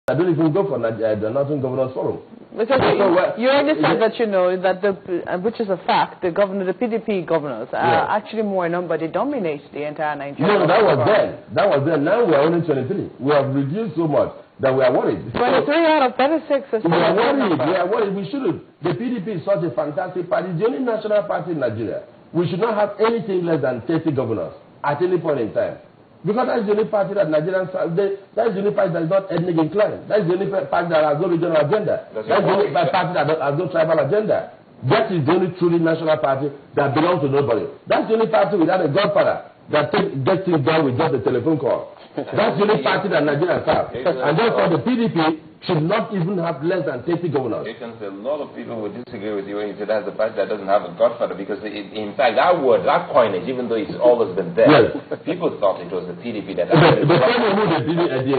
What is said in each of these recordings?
I don't even go for the Northern Governors Forum. Because you already said that, you know, that which is a fact, the PDP governors are actually more in number. They dominate the entire Nigeria. No, that was then. That was then. Now we are only 23. We have reduced so much that we are worried. 23 out of 36 is we are worried. We are worried. We shouldn't. The PDP is such a fantastic party. It's the only national party in Nigeria. We should not have anything less than 30 governors at any point in time. Because that's the only party that Nigerians have. That's the only party that is not ethnic inclined. That's the only party that has no regional agenda. That's the only party that has no tribal agenda. That is the only truly national party that belongs to nobody. That's the only party without a godfather that gets things done with just a telephone call. That's the only party that Nigerians have. And therefore the PDP should not even have less than 30 governors. A lot of people would disagree with you when you say that's the party that doesn't have a godfather, because in fact that word, that coinage, even though it's always been there, people thought it was the PDP that had But tell me who the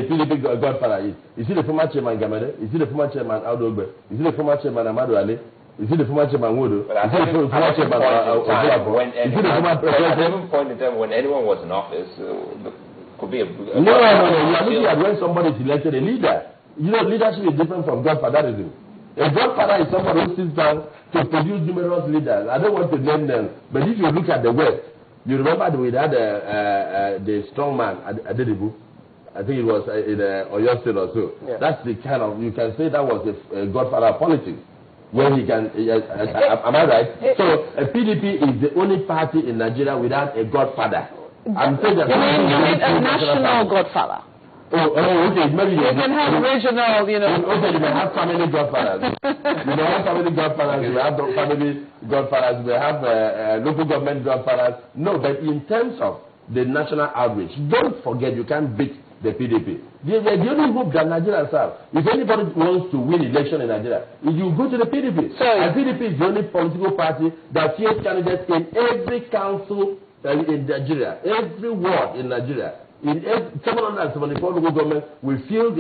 PDP godfather is. Is he the former chairman Gamede? Is he the former chairman Audogbe? Is he the former chairman Amadu Ali? Is he the former chairman Wodo? Is he the former chairman Obiapo? Is he the former president? At every point in time when anyone was in office, could be a... No. You are looking at when somebody is elected a leader. You know, leadership is different from godfatherism. A godfather is somebody who sits down to produce numerous leaders. I don't want to name them, but if you look at the West, you remember that we had the strong man, Adedibu. I think it was in Oyo State or so. Yeah. That's the kind of, you can say that was a godfather of politics. Where he can, am I right? So a PDP is the only party in Nigeria without a godfather. I'm saying that. You mean a national godfather? Okay, maybe you can have regional, you know. Okay, you may have family godfathers. You may have family godfathers, you may have family godfathers, you may have local government godfathers. No, but in terms of the national outreach, don't forget you can't beat the PDP. The only hope that Nigerians have, if anybody wants to win election in Nigeria, you go to the PDP. And PDP is the only political party that fields candidates in every council in Nigeria, every ward in Nigeria. In 774 local governments, we field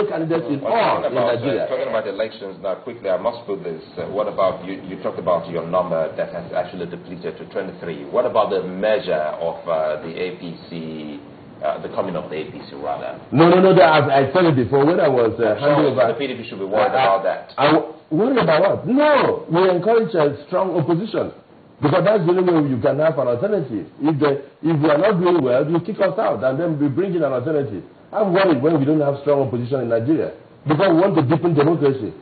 candidates in all in Nigeria. Talking about elections now, quickly, I must put this. What about, you talked about your number that has actually depleted to 23. What about the measure of the APC, the coming of the APC rather? No, I said it before when I was handing over. The PDP should be worried about that. Worried about what? No, we encourage a strong opposition. Because that's the only way you can have an alternative. If we are not doing well, you kick us out and then we bring in an alternative. I'm worried when we don't have strong opposition in Nigeria. Because we want to deepen democracy.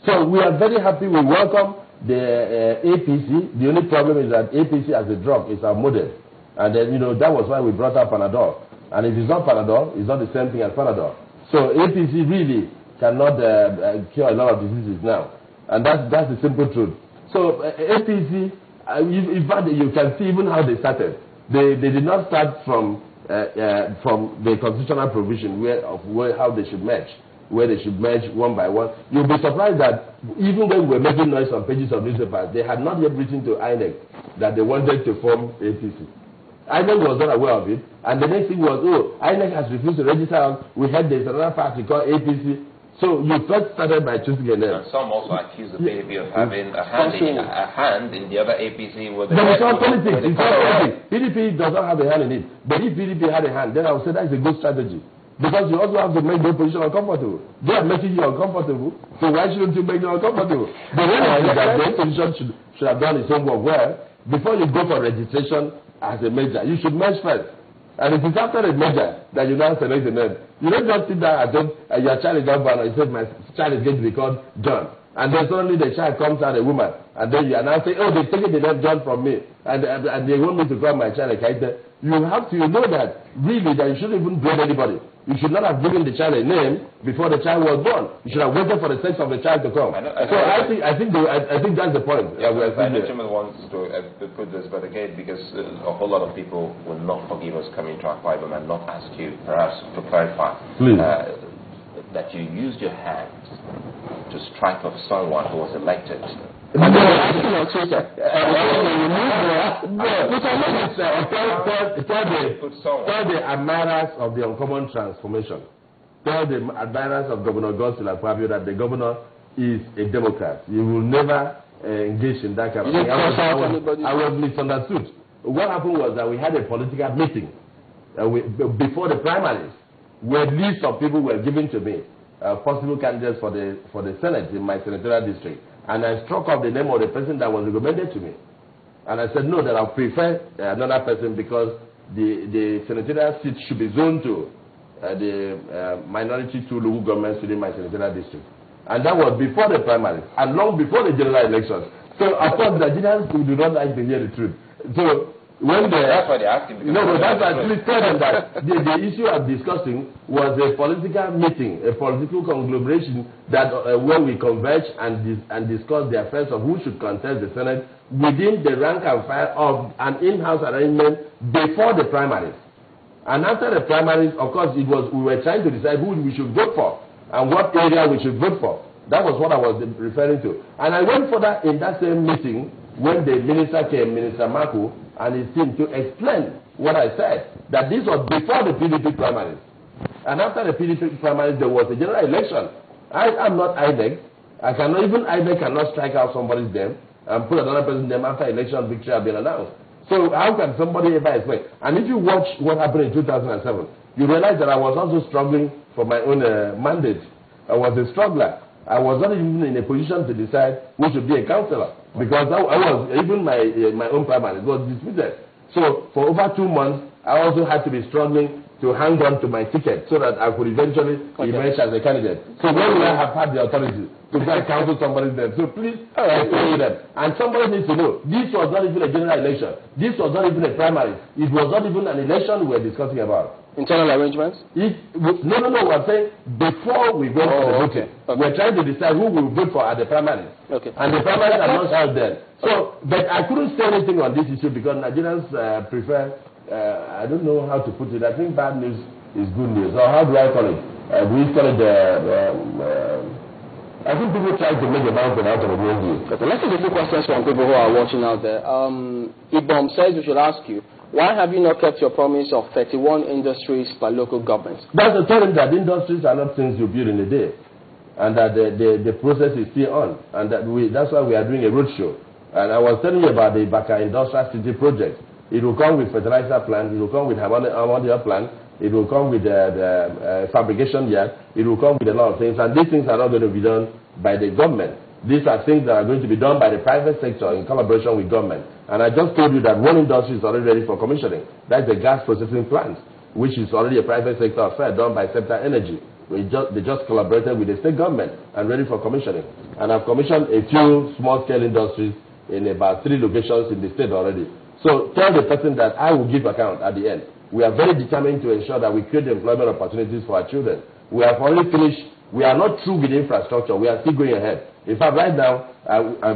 So we are very happy. We welcome the APC. The only problem is that APC as a drug is outmoded. And then, you know, that was why we brought up Panadol. And if it's not Panadol, it's not the same thing as Panadol. So APC really cannot cure a lot of diseases now. And that's the simple truth. So APC... in fact, you can see even how they started. They did not start from the constitutional provision how they should merge, where they should merge one by one. You'll be surprised that even when we were making noise on pages of newspapers, they had not yet written to INEC that they wanted to form APC. INEC was not aware of it, and the next thing was, INEC has refused to register us. We had this another party called APC. So you first started by choosing a name. And some also accuse the PDP of having a hand in the other APC. There is all politics. It's all politics. PDP does not have a hand in it. But if PDP had a hand, then I would say that is a good strategy. Because you also have to make the opposition uncomfortable. They are making you uncomfortable, so why shouldn't you make them uncomfortable? The reality is that the opposition should have done its homework well. Before you go for registration as a major, you should merge first. And it is after a merger that you now select the name. You don't just sit down at home and your child is not born and you say, my child is going to be called John. And then suddenly the child comes out a woman. And then you are now saying, they've taken the name John from me. And they want me to call my child a Kaite. You have to know that, really, that you shouldn't even blame anybody. You should not have given the child a name before the child was born. You should have waited for the sex of the child to come. I think that's the point. Yeah, I know Chairman wants to put this, but again, because a whole lot of people will not forgive us coming to Akpabio and not ask you, perhaps, to clarify. Please. That you used your hand to strike off someone who was elected. Tell the admirers of the uncommon transformation. Tell the admirers of Governor Godswill Akpabio that the governor is a Democrat. You will never engage in that kind of thing. I was misunderstood. What happened was that we had a political meeting before the primaries, where lists of people were given to me. possible candidates for the Senate in my senatorial district. And I struck off the name of the person that was recommended to me. And I said, no, that I prefer another person because the senatorial seat should be zoned to the minority two local governments within my senatorial district. And that was before the primaries and long before the general elections. So, of course, Nigerians do not like to hear the truth. So, when that's why they're asking. No, that's why I actually tell them that the issue I'm discussing was a political meeting, a political conglomeration that where we converge and discuss the affairs of who should contest the Senate within the rank and file of an in-house arrangement before the primaries. And after the primaries, of course, we were trying to decide who we should vote for and what area we should vote for. That was what I was referring to. And I went further in that same meeting when the minister came, Minister Maku, and his team to explain what I said, that this was before the PDP primaries. And after the PDP primaries, there was a general election. I am not INEC. INEC cannot strike out somebody's name and put another person's name after election victory has been announced. So how can somebody ever explain? And if you watch what happened in 2007, you realize that I was also struggling for my own mandate. I was a struggler. I was not even in a position to decide who should be a councillor because I was even my own primary was disputed. So for over 2 months, I also had to be struggling to hang on to my ticket so that I could eventually emerge as a candidate. So when will I have had the authority to go and counsel somebody's name? So please explain them. And somebody needs to know this was not even a general election. This was not even a primary. It was not even an election we were discussing about. Internal arrangements? No. I'm saying before we go to the voting, we're trying to decide who we will vote for at the primaries. Okay. And the primaries are not held then. So, but I couldn't say anything on this issue because Nigerians prefer, I don't know how to put it. I think bad news is good news. Or how do I call it? We call it I think people try to make a mountain out of a molehill. Okay, let's take a few questions from people who are watching out there. Ibom says we should ask you, why have you not kept your promise of 31 industries per local government? That's the telling that industries are not things you build in a day. And that the process is still on. And that's why we are doing a roadshow. And I was telling you about the Baka Industrial City project. It will come with fertilizer plant, it will come with ammonia plant, it will come with the fabrication yard, it will come with a lot of things. And these things are not going to be done by the government. These are things that are going to be done by the private sector in collaboration with government. And I just told you that one industry is already ready for commissioning. That's the gas processing plant, which is already a private sector affair done by Septa Energy. They just collaborated with the state government and ready for commissioning. And I've commissioned a few small-scale industries in about 3 locations in the state already. So tell the person that I will give account at the end. We are very determined to ensure that we create employment opportunities for our children. We have already finished. We are not through with infrastructure. We are still going ahead. In fact, right now,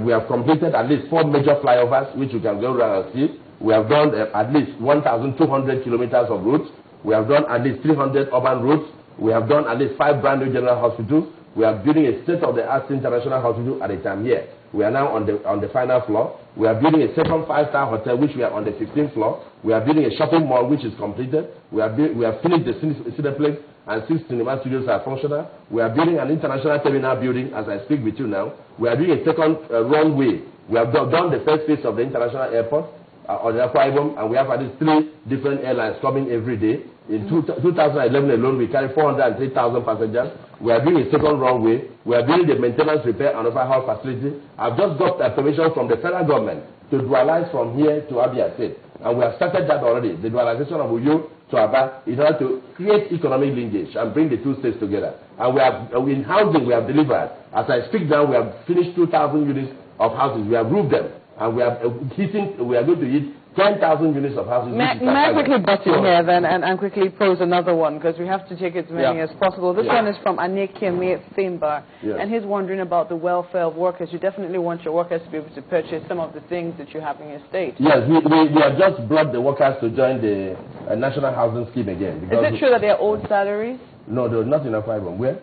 we have completed at least 4 major flyovers, which you can go around and see. We have done at least 1,200 kilometers of routes. We have done at least 300 urban routes. We have done at least 5 brand new general hospitals. We are building a state-of-the-art international hospital at a time here. We are now on the final floor. We are building a second 5-star hotel, which we are on the 15th floor. We are building a shopping mall, which is completed. We have finished the Cineplex, and 6 cinema studios are functional. We are building an international terminal building as I speak with you now. We are doing a second runway. We have done the first phase of the international airport on the Akpabio, and we have at least 3 different airlines coming every day. In 2011 alone, we carry 403,000 passengers. We are doing a second runway. We are doing the maintenance, repair, and overhaul facility. I've just got permission from the federal government to dualize from here to Abia State. And we have started that already, the dualization of Uyo to Aba, in order to create economic linkage and bring the 2 states together. And we have, in housing, we have delivered. As I speak now, we have finished 2,000 units of houses. We have roofed them. And we are going to hit 10,000 units of houses. May I quickly butt in here then and quickly pose another one, because we have to take as many as possible. This one is from Anekeme Thimba, and he's wondering about the welfare of workers. You definitely want your workers to be able to purchase some of the things that you have in your state. Yes, we have just brought the workers to join the National Housing Scheme again. Is it true that they are old salaries? No, they're not in Akpabio. Where?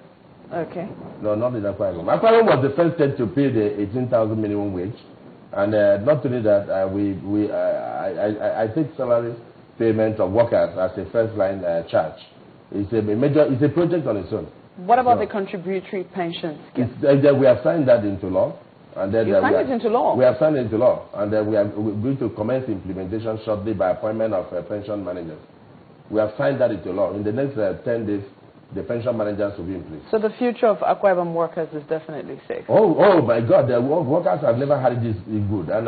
Okay. No, not in Akpabio. Akpabio was the first state to pay the 18,000 minimum wage. And not only that, I take salary payment of workers as a first-line charge. It's a project on its own. What about the contributory pension scheme? We have signed that into law. And then you signed it into law? We have signed it into law. And then we're going to commence implementation shortly by appointment of pension managers. We have signed that into law. In the next 10 days, the pension managers will be in place. So the future of Akwa Ibom workers is definitely safe. Oh my God, the workers have never had this good. And